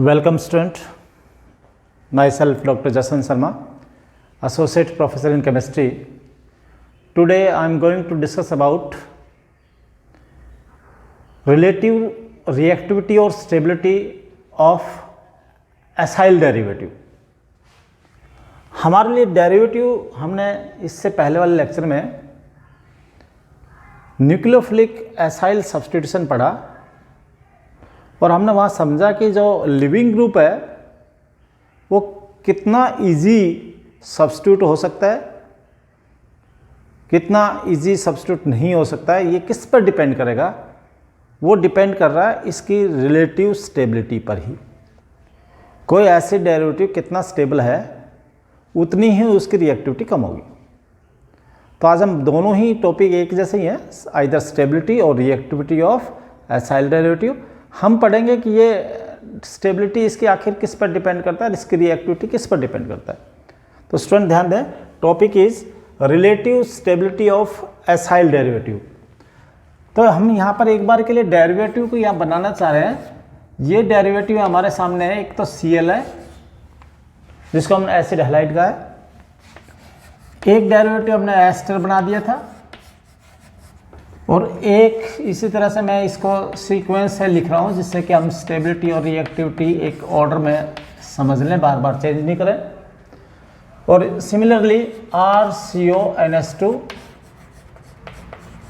Welcome student, myself Dr. Jaswant Sharma, Associate Professor in Chemistry. Today I am going to discuss about relative reactivity or stability of acyl derivative. हमारे लिए derivative हमने इससे पहले वाले lecture में nucleophilic acyl substitution पढ़ा और हमने वहाँ समझा कि जो लिविंग ग्रुप है वो कितना इजी सब्स्टिट्यूट हो सकता है, कितना इजी सब्स्टिट्यूट नहीं हो सकता है, ये किस पर डिपेंड करेगा? वो डिपेंड कर रहा है इसकी रिलेटिव स्टेबिलिटी पर ही। कोई एसिड डेरिवेटिव कितना स्टेबल है उतनी ही उसकी रिएक्टिविटी कम होगी। तो आज हम दोनों ही टॉपिक एक जैसे ही हैं, आइदर स्टेबिलिटी और रिएक्टिविटी ऑफ एसाइल डेरिवेटिव। हम पढ़ेंगे कि ये स्टेबिलिटी इसकी आखिर किस पर डिपेंड करता है, इसकी रिएक्टिविटी किस पर डिपेंड करता है। तो स्टूडेंट ध्यान दें, topic is relative stability of acyl derivative. तो हम यहाँ पर एक बार के लिए डेरिवेटिव को यहाँ बनाना चाह रहे हैं। ये डेरिवेटिव हमारे सामने है, एक तो Cl है जिसको हमने एसिड हैलाइड का है, एक डेरिवेटिव हमने एस्टर बना दिया था और एक इसी तरह से मैं इसको सीक्वेंस से लिख रहा हूँ जिससे कि हम स्टेबिलिटी और रिएक्टिविटी एक ऑर्डर में समझ लें, बार बार चेंज नहीं करें। और सिमिलरली RCONS2।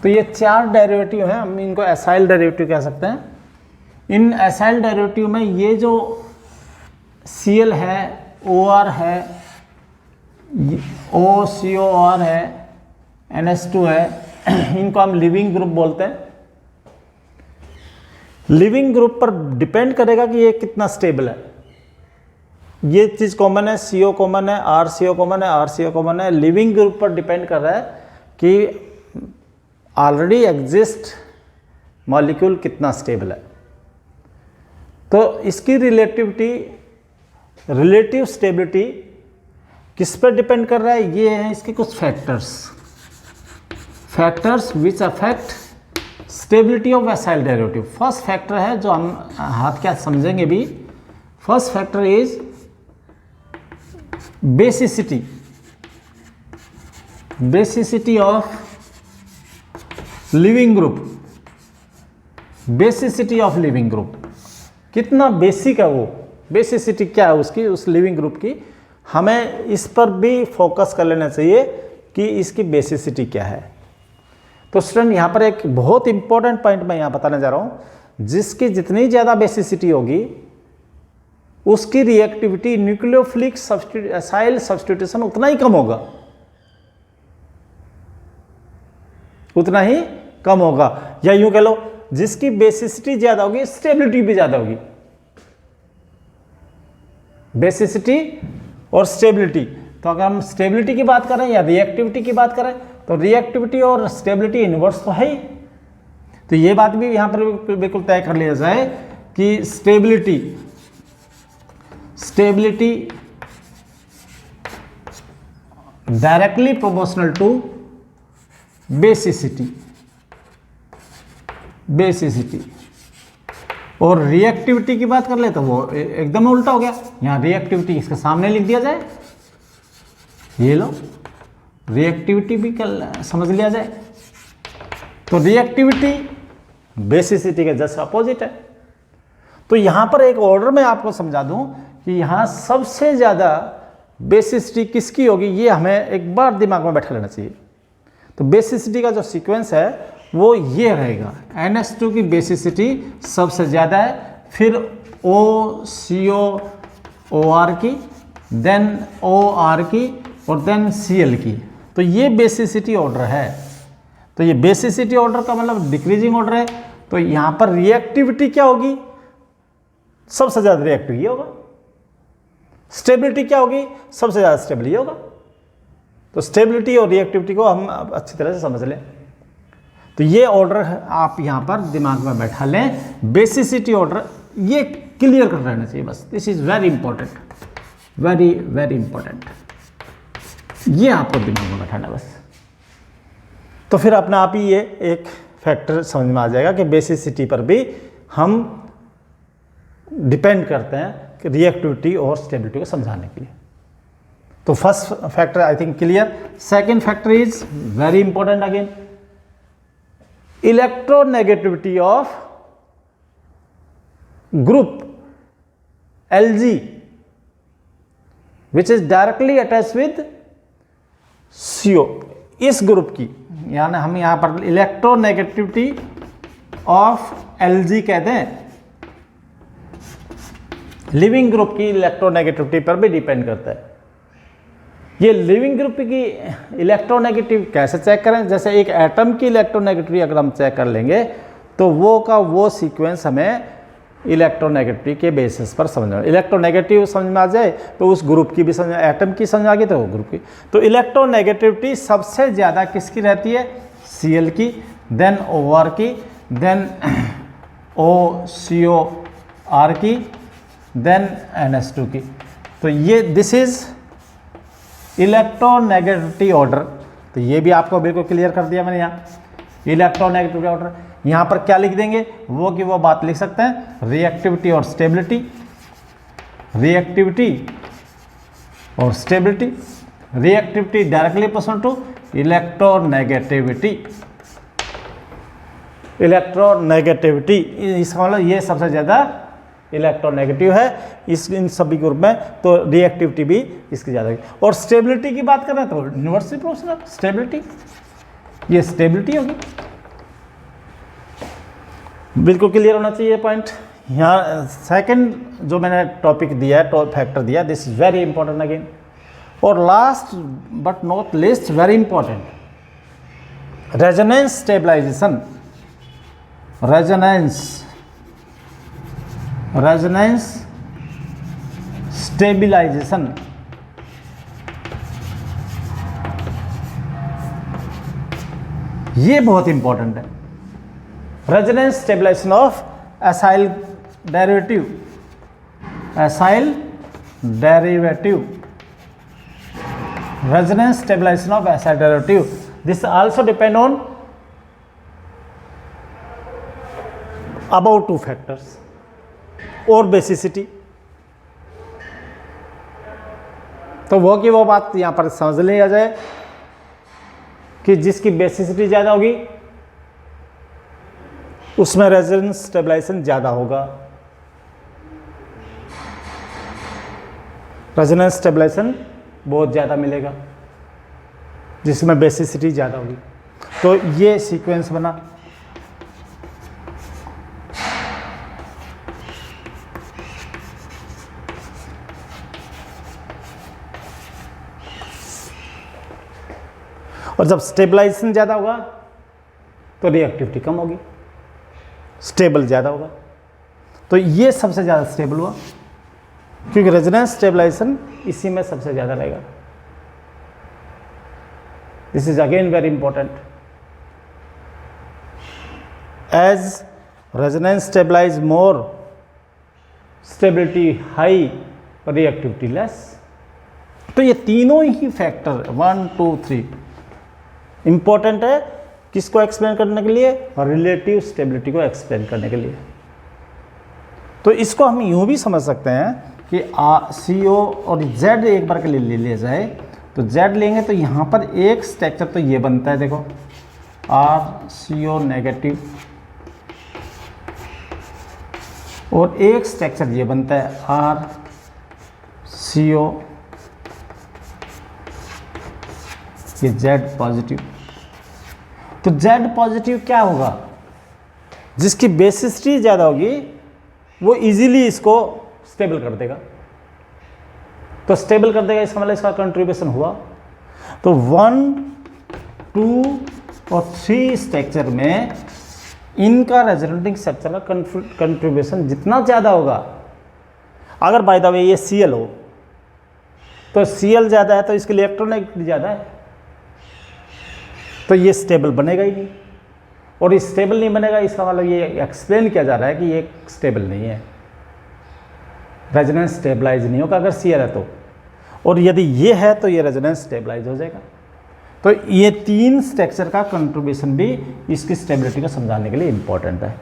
तो ये चार डेरिवेटिव हैं, हम इनको एसाइल डेरिवेटिव कह सकते हैं। इन एसाइल डेरिवेटिव में ये जो Cl है, OR है, OCOR है, NS2 है, इनको हम लिविंग ग्रुप बोलते हैं। लिविंग ग्रुप पर डिपेंड करेगा कि ये कितना स्टेबल है। ये चीज़ कॉमन है, CO कॉमन है, RCO कॉमन है, RCO कॉमन है। लिविंग ग्रुप पर डिपेंड कर रहा है कि ऑलरेडी एग्जिस्ट मॉलिक्यूल कितना स्टेबल है। तो इसकी रिलेटिव स्टेबिलिटी किस पर डिपेंड कर रहा है? ये हैं इसके कुछ factors which affect stability of acyl derivative. First factor है जो हम हाथ क्या समझेंगे भी। First factor is basicity of leaving group. Basicity of leaving group कितना बेसिक है, वो बेसिसिटी क्या है उसकी, उस लिविंग ग्रुप की। हमें इस पर भी फोकस कर लेना चाहिए कि इसकी बेसिसिटी क्या है। तो स्टूडेंट यहाँ पर एक बहुत इंपॉर्टेंट पॉइंट मैं यहाँ बताने जा रहा हूँ, जिसकी जितनी ज़्यादा बेसिसिटी होगी उसकी रिएक्टिविटी न्यूक्लियोफिलिक एसाइल सब्स्टिट्यूशन उतना ही कम होगा, उतना ही कम होगा। या यूँ कह लो, जिसकी बेसिसिटी ज़्यादा होगी स्टेबिलिटी भी ज़्यादा होगी। बेसिसिटी और स्टेबिलिटी, तो अगर हम स्टेबिलिटी की बात करें या रिएक्टिविटी की बात करें तो रिएक्टिविटी और स्टेबिलिटी इनवर्स तो है ही। तो ये बात भी यहाँ पर बिल्कुल तय कर लिया जाए कि stability directly proportional to basicity. और रिएक्टिविटी की बात कर ले तो वो एकदम उल्टा हो गया। यहाँ रिएक्टिविटी इसके सामने लिख दिया जाए, ये लो रिएक्टिविटी भी कल समझ लिया जाए। तो रिएक्टिविटी बेसिसिटी के जस्ट अपोजिट है। तो यहाँ पर एक ऑर्डर में आपको समझा दूं कि यहाँ सबसे ज़्यादा बेसिसिटी किसकी होगी, ये हमें एक बार दिमाग में बैठा लेना चाहिए। तो बेसिसिटी का जो सीक्वेंस है वो ये रहेगा। NS2 की बेसिसिटी सबसे ज़्यादा है, फिर OCOOR की, देन OR की और देन Cl की। तो ये बेसिसिटी ऑर्डर है। तो ये बेसिसिटी ऑर्डर का मतलब डिक्रीजिंग ऑर्डर है। तो यहाँ पर रिएक्टिविटी क्या होगी? सबसे ज़्यादा रिएक्टिव ये होगा। स्टेबिलिटी क्या होगी? सबसे ज़्यादा स्टेबल ये होगा। तो स्टेबिलिटी और रिएक्टिविटी को हम अच्छी तरह से समझ लें। तो ये ऑर्डर आप यहाँ पर दिमाग में बैठा लें, बेसिसिटी ऑर्डर, ये क्लियर कर रहना चाहिए बस। This is very important, very very important, ये आपको दिमाग में बैठाना बस। तो फिर अपने आप ही ये एक फैक्टर समझ में आ जाएगा कि बेसिसिटी पर भी हम डिपेंड करते हैं रिएक्टिविटी और स्टेबिलिटी को समझाने के लिए। तो first factor I think clear. Second factor is very important again, electronegativity of group Lg which is directly attach with CO। इस ग्रुप की यानी हम यहां पर इलेक्ट्रोनेगेटिविटी ऑफ Lg कहते हैं, लिविंग ग्रुप की इलेक्ट्रोनेगेटिविटी पर भी डिपेंड करता है। ये लिविंग ग्रुप की इलेक्ट्रोनेगेटिव कैसे चेक करें, जैसे एक एटम की इलेक्ट्रोनेगेटिविटी अगर हम चेक कर लेंगे तो वो का वो सीक्वेंस हमें इलेक्ट्रोनेगेटिविटी के बेसिस पर समझ में, इलेक्ट्रोनेगेटिव समझ में आ जाए तो उस ग्रुप की भी समझ, एटम की समझ आ गई तो वो ग्रुप की। तो इलेक्ट्रोनेगेटिविटी सबसे ज़्यादा किसकी रहती है, Cl की, देन OR की, देन OCOR की, देन NH2 की। तो ये दिस इज इलेक्ट्रोनेगेटिविटी ऑर्डर। तो ये भी आपको बिल्कुल क्लियर कर दिया मैंने यहाँ, इलेक्ट्रोनेगेटिविटी ऑर्डर। यहाँ पर क्या लिख देंगे, वो की वो बात लिख सकते हैं, रिएक्टिविटी और स्टेबिलिटी, रिएक्टिविटी और stability. Reactivity directly person to electronegativity, electronegativity इसका मतलब ये सबसे ज़्यादा इलेक्ट्रोनेगेटिव है इस इन सभी ग्रुप में, तो रिएक्टिविटी भी इसकी ज़्यादा है। और स्टेबिलिटी की बात करें तो इन्वर्सली प्रोपोर्शनल स्टेबिलिटी, ये स्टेबिलिटी होगी। बिल्कुल क्लियर होना चाहिए पॉइंट। यहाँ सेकंड जो मैंने टॉपिक दिया है, टॉप फैक्टर दिया, this is very important again. और last but not least very important, resonance stabilization, resonance stabilization. ये बहुत इंपॉर्टेंट है। Resonance stabilization of acyl derivative, acyl derivative, resonance stabilization of acyl derivative. This also depend on about two factors और basicity. तो वो की वो बात यहां पर समझ लिया जाए कि जिसकी बेसिसिटी ज़्यादा होगी उसमें रेजोनेंस स्टेबलाइजेशन ज़्यादा होगा, रेजोनेंस स्टेबलाइजेशन बहुत ज़्यादा मिलेगा जिसमें बेसिसिटी ज़्यादा होगी। तो ये सीक्वेंस बना। और जब स्टेबलाइजेशन ज़्यादा होगा तो रिएक्टिविटी कम होगी, स्टेबल ज़्यादा होगा। तो ये सबसे ज़्यादा स्टेबल हुआ क्योंकि रेजोनेंस स्टेबलाइजेशन इसी में सबसे ज़्यादा रहेगा। This is again very important. As resonance stabilise more, stability high, reactivity less. तो ये तीनों ही फैक्टर 1 2 3 इंपॉर्टेंट है किसको एक्सप्लेन करने के लिए, और रिलेटिव स्टेबिलिटी को एक्सप्लेन करने के लिए। तो इसको हम यूँ भी समझ सकते हैं कि CO और Z एक बार के लिए ले लिया जाए तो Z लेंगे तो यहाँ पर एक स्ट्रक्चर तो ये बनता है, देखो RCO नेगेटिव, और एक स्ट्रक्चर ये बनता है RCO ये Z पॉजिटिव। तो Z पॉजिटिव क्या होगा, जिसकी बेसिसिटी ज़्यादा होगी वो इजीली इसको स्टेबल कर देगा। तो स्टेबल कर देगा इसका मतलब इसका कंट्रीब्यूशन हुआ। तो 1 2 और 3 स्ट्रक्चर में इनका रेजोनेटिंग स्ट्रक्चर का कंट्रीब्यूशन जितना ज़्यादा होगा, अगर बाय द वे ये Cl हो तो Cl ज़्यादा है तो इसके लिए इलेक्ट्रोनेगेटिविटी ज़्यादा है, तो ये स्टेबल बनेगा ही नहीं। और ये स्टेबल नहीं बनेगा इसका मतलब ये एक्सप्लेन किया जा रहा है कि ये स्टेबल नहीं है, रेजोनेंस स्टेबलाइज नहीं होगा अगर Cl है तो, और यदि ये है तो ये रेजोनेंस स्टेबलाइज हो जाएगा। तो ये 3 स्ट्रक्चर का कंट्रीब्यूशन भी इसकी स्टेबिलिटी को समझाने के लिए इंपॉर्टेंट है।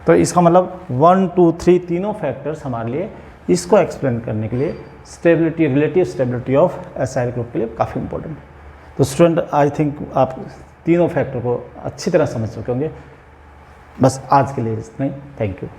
तो इसका मतलब 1 2 3 तीनों फैक्टर्स हमारे लिए इसको एक्सप्लेन करने के लिए stability, relative stability of acyl group के लिए काफ़ी इंपॉर्टेंट है। तो स्टूडेंट आई थिंक आप तीनों फैक्टर को अच्छी तरह समझ चुके होंगे। बस आज के लिए इतना ही। Thank you.